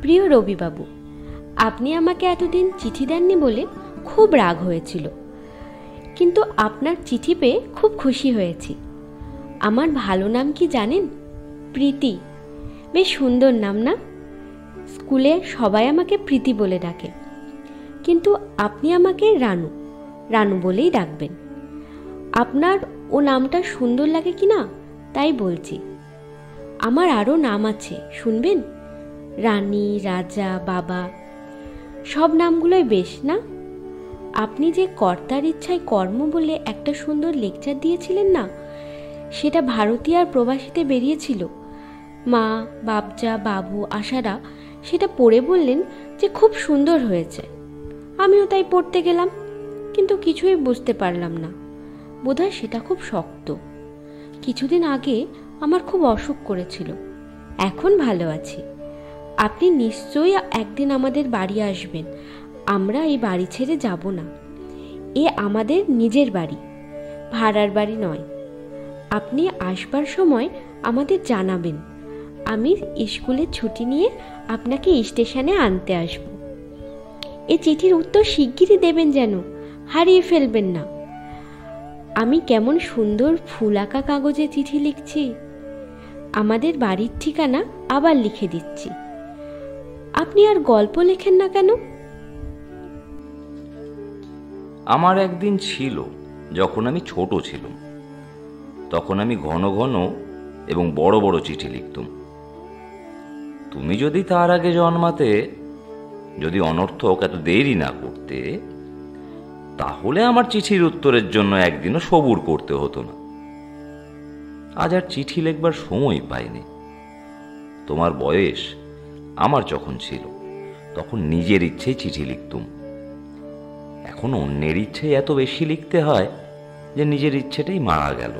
প্রিয় রবিবাবু, আপনি আমাকে এতদিন চিঠি দেননি বলে খুব রাগ হয়েছিল, কিন্তু আপনার চিঠি পেয়ে খুব খুশি হয়েছি। আমার ভালো নাম কি জানেন? প্রীতি। বেশ সুন্দর নাম না? স্কুলে সবাই আমাকে প্রীতি বলে ডাকে, কিন্তু আপনি আমাকে রানু রানু বলেই ডাকবেন। আপনার ও নামটা সুন্দর লাগে কি না তাই বলছি। আমার আরও নাম আছে, শুনবেন? রানী, রাজা, বাবা, সব নামগুলোই বেশ না? আপনি যে কর্তার ইচ্ছায় কর্ম বলে একটা সুন্দর লেকচার দিয়েছিলেন না, সেটা ভারতীয় আর প্রবাসীতে বেরিয়েছিল। মা, বাবজা, বাবু, আশারা সেটা পড়ে বললেন যে খুব সুন্দর হয়েছে। আমিও তাই পড়তে গেলাম, কিন্তু কিছুই বুঝতে পারলাম না। বোধহয় সেটা খুব শক্ত। কিছুদিন আগে আমার খুব অসুখ করেছিল, এখন ভালো আছি। আপনি নিশ্চয়ই একদিন আমাদের বাড়ি আসবেন। আমরা এই বাড়ি ছেড়ে যাব না। এ আমাদের নিজের বাড়ি, ভাড়ার বাড়ি নয়। আপনি আসবার সময় আমাদের জানাবেন। আমি স্কুলের ছুটি নিয়ে আপনাকে স্টেশনে আনতে আসব। এই চিঠির উত্তর শিগগিরই দেবেন, যেন হারিয়ে ফেলবেন না। আমি কেমন সুন্দর ফুল আঁকা কাগজে চিঠি লিখছি। আমাদের বাড়ির ঠিকানা আবার লিখে দিচ্ছি। আপনি আর গল্প লেখেন না কেন? আমার একদিন ছিল, যখন আমি ছোট ছিলাম, তখন আমি ঘন ঘন এবং বড় বড় চিঠি লিখতাম। তুমি যদি তার আগে জন্মাতে, যদি অনর্থক এত দেরি না করতে, তাহলে আমার চিঠির উত্তরের জন্য একদিনও সবুর করতে হতো না। আজ আর চিঠি লিখবার সময় পাইনি। তোমার বয়স আমার যখন ছিল, তখন নিজের ইচ্ছেই চিঠি লিখতুম। এখন অন্যের ইচ্ছে এত বেশি লিখতে হয় যে নিজের ইচ্ছেটাই মারা গেল।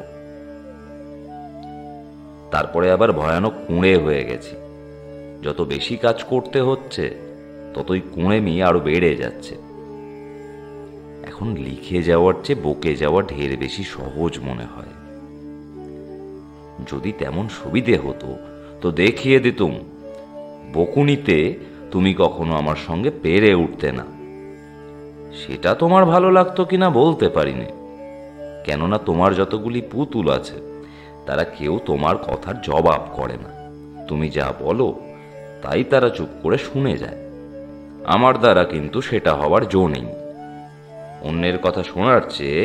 তারপরে আবার ভয়ানক কুঁড়ে হয়ে গেছি। যত বেশি কাজ করতে হচ্ছে, ততই কুঁড়েমি আরো বেড়ে যাচ্ছে। এখন লিখে যাওয়ার চেয়ে বকে যাওয়া ঢের বেশি সহজ মনে হয়। যদি তেমন সুবিধে হতো তো দেখিয়ে দিতুম। বকুনিতে তুমি কখনো আমার সঙ্গে পেরে উঠতে না। সেটা তোমার ভালো লাগতো কিনা বলতে পারিনি, কেননা তোমার যতগুলি পুতুল আছে তারা কেউ তোমার কথার জবাব করে না। তুমি যা বলো তাই তারা চুপ করে শুনে যায়। আমার দ্বারা কিন্তু সেটা হওয়ার জো নেই। অন্যের কথা শোনার চেয়ে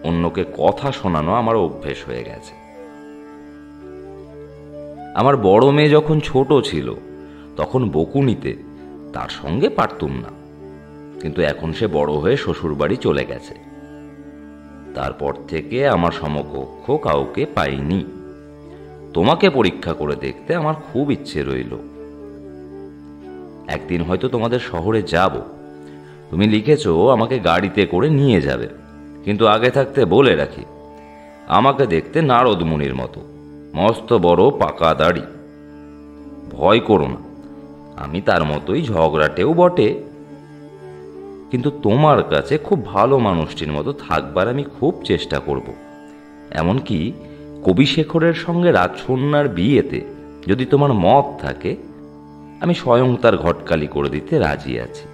অন্যকে কথা শোনানো আমার অভ্যেস হয়ে গেছে। আমার বড় মেয়ে যখন ছোট ছিল, তখন বকুনিতে তার সঙ্গে পারতুম না, কিন্তু এখন সে বড় হয়ে শ্বশুর বাড়ি চলে গেছে। তারপর থেকে আমার সমকক্ষ কাউকে পাইনি। তোমাকে পরীক্ষা করে দেখতে আমার খুব ইচ্ছে রইল। একদিন হয়তো তোমাদের শহরে যাব। তুমি লিখেছো আমাকে গাড়িতে করে নিয়ে যাবে, কিন্তু আগে থাকতে বলে রাখি, আমাকে দেখতে নারদ মুনির মতো, মস্ত বড় পাকা দাড়ি। ভয় করো না, আমি তার মতোই ঝগড়াটেও বটে, কিন্তু তোমার কাছে খুব ভালো মানুষটির মতো থাকবার আমি খুব চেষ্টা করব। এমনকি কবি শেখরের সঙ্গে রাজকন্যার বিয়েতে যদি তোমার মত থাকে, আমি স্বয়ং তার ঘটকালি করে দিতে রাজি আছি।